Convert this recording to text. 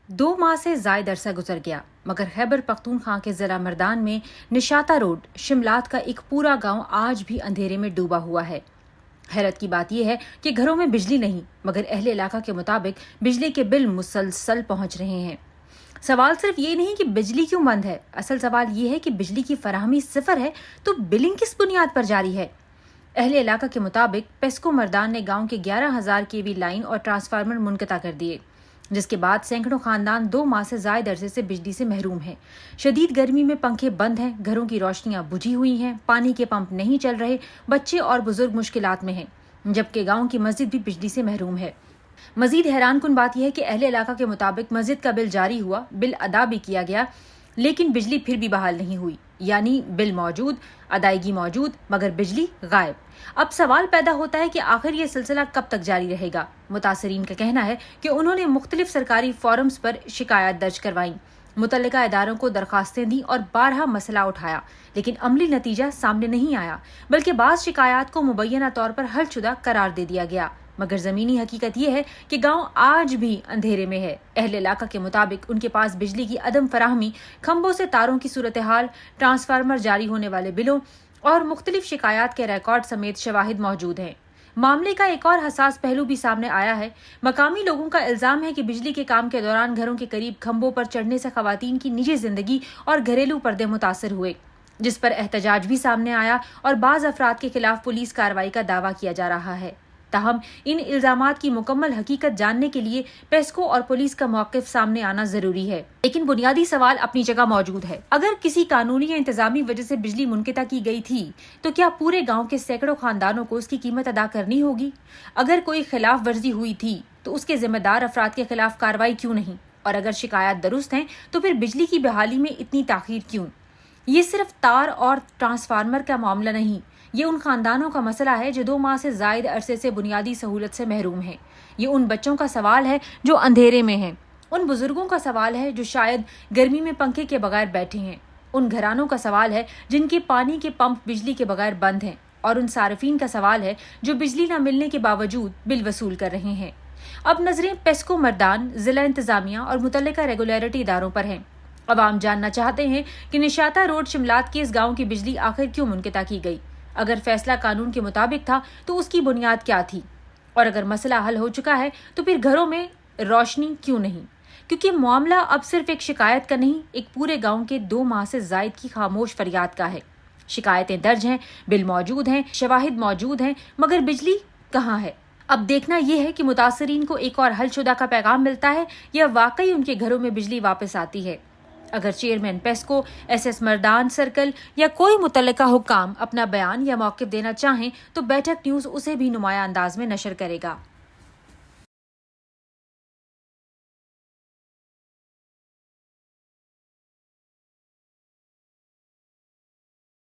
2 माह से ज़ायद अरसा गुजर गया मगर खैबर पख्तूनख्वा के ज़िला मर्दान में निशाता रोड शिमलात का एक पूरा गांव आज भी अंधेरे में डूबा हुआ है। हैरत की बात यह है कि घरों में बिजली नहीं मगर अहले इलाका के मुताबिक बिजली के बिल मुसलसल पहुंच रहे हैं। सवाल सिर्फ ये नहीं कि बिजली क्यों बंद है, असल सवाल ये है कि बिजली की फराहमी सिफर है तो बिलिंग किस बुनियाद पर जारी है। अहले इलाका के मुताबिक पेस्को मर्दान ने गांव के 11,000 केवी लाइन और ट्रांसफार्मर मुनक़ता कर दिए, जिसके बाद सैकड़ों खानदान 2 माह से ज़ायद अरसे से बिजली से महरूम हैं। शदीद गर्मी में पंखे बंद हैं, घरों की रोशनियां बुझी हुई हैं, पानी के पंप नहीं चल रहे, बच्चे और बुजुर्ग मुश्किलात में हैं, जबकि गांव की मस्जिद भी बिजली से महरूम है। मजीद हैरानकुन बात यह है कि अहले इलाका के मुताबिक मस्जिद का बिल जारी हुआ, बिल अदा भी किया गया, लेकिन बिजली फिर भी बहाल नहीं हुई। यानी बिल मौजूद, अदायगी मौजूद, मगर बिजली गायब। अब सवाल पैदा होता है कि आखिर ये सिलसिला कब तक जारी रहेगा। मुतासरीन का कहना है कि उन्होंने मुख्तलिफ सरकारी फोरम्स पर शिकायत दर्ज करवाई, मुतल्लिका इदारों को दरखास्तें दी और बारहा मसला उठाया, लेकिन अमली नतीजा सामने नहीं आया, बल्कि बाज़ शिकायत को मुबैना तौर पर हलशुदा करार दे दिया गया। मगर ज़मीनी हकीकत यह है कि गांव आज भी अंधेरे में है। अहले इलाका के मुताबिक उनके पास बिजली की अदम फराहमी, खंभों से तारों की सूरत हाल, ट्रांसफार्मर जारी होने वाले बिलों और मुख्तलिफ शिकायत के रिकॉर्ड समेत शवाहिद मौजूद हैं। मामले का एक और हसास पहलू भी सामने आया है। मकामी लोगों का इल्जाम है कि बिजली के काम के दौरान घरों के करीब खंभों पर चढ़ने से खवातीन की निजी जिंदगी और घरेलू पर्दे मुतासर हुए, जिस पर एहतजाज भी सामने आया और बाज़ अफराद के खिलाफ पुलिस कार्रवाई का दावा किया जा रहा है। ताहम इन इल्जामात की मुकम्मल हकीकत जानने के लिए पेस्को और पुलिस का मौक़िफ़ सामने आना जरूरी है, लेकिन बुनियादी सवाल अपनी जगह मौजूद है। अगर किसी कानूनी या इंतजामी वजह से बिजली मुनक़ता की गई थी तो क्या पूरे गांव के सैकड़ों खानदानों को उसकी कीमत अदा करनी होगी? अगर कोई खिलाफ वर्जी हुई थी तो उसके जिम्मेदार अफराद के खिलाफ कार्रवाई क्यों नहीं? और अगर शिकायत दुरुस्त हैं तो फिर बिजली की बहाली में इतनी ताख़ीर क्यों? ये सिर्फ तार और ट्रांसफार्मर का मामला नहीं, ये उन खानदानों का मसला है जो 2 माह से ज़ायद अरसे से बुनियादी सहूलत से महरूम हैं। ये उन बच्चों का सवाल है जो अंधेरे में हैं, उन बुजुर्गों का सवाल है जो शायद गर्मी में पंखे के बगैर बैठे हैं, उन घरानों का सवाल है जिनके पानी के पंप बिजली के बगैर बंद हैं, और उन सार्फिन का सवाल है जो बिजली न मिलने के बावजूद बिल वसूल कर रहे हैं। अब नजरें पेस्को मर्दान, जिला इंतजामिया और मुतल्लिका रेगुलेटरी इदारों पर हैं। अवाम जानना चाहते हैं कि निशाता रोड शिमलात के इस गाँव की बिजली आखिर क्यों मुनक़ता की गई? अगर फैसला कानून के मुताबिक था तो उसकी बुनियाद क्या थी? और अगर मसला हल हो चुका है तो फिर घरों में रोशनी क्यों नहीं? क्योंकि मामला अब सिर्फ एक शिकायत का नहीं, एक पूरे गांव के 2 माह से जायद की खामोश फरियाद का है। शिकायतें दर्ज हैं, बिल मौजूद हैं, शवाहिद मौजूद हैं, मगर बिजली कहाँ है? अब देखना यह है कि मुतासरीन को एक और हलशुदा का पैगाम मिलता है या वाकई उनके घरों में बिजली वापस आती है। अगर chairman PESCO, SS Mardan circle या कोई मुतल्लिका हुक्काम अपना बयान या मौक़िफ़ देना चाहें तो बैठक न्यूज़ उसे भी नुमाया अंदाज में नशर करेगा।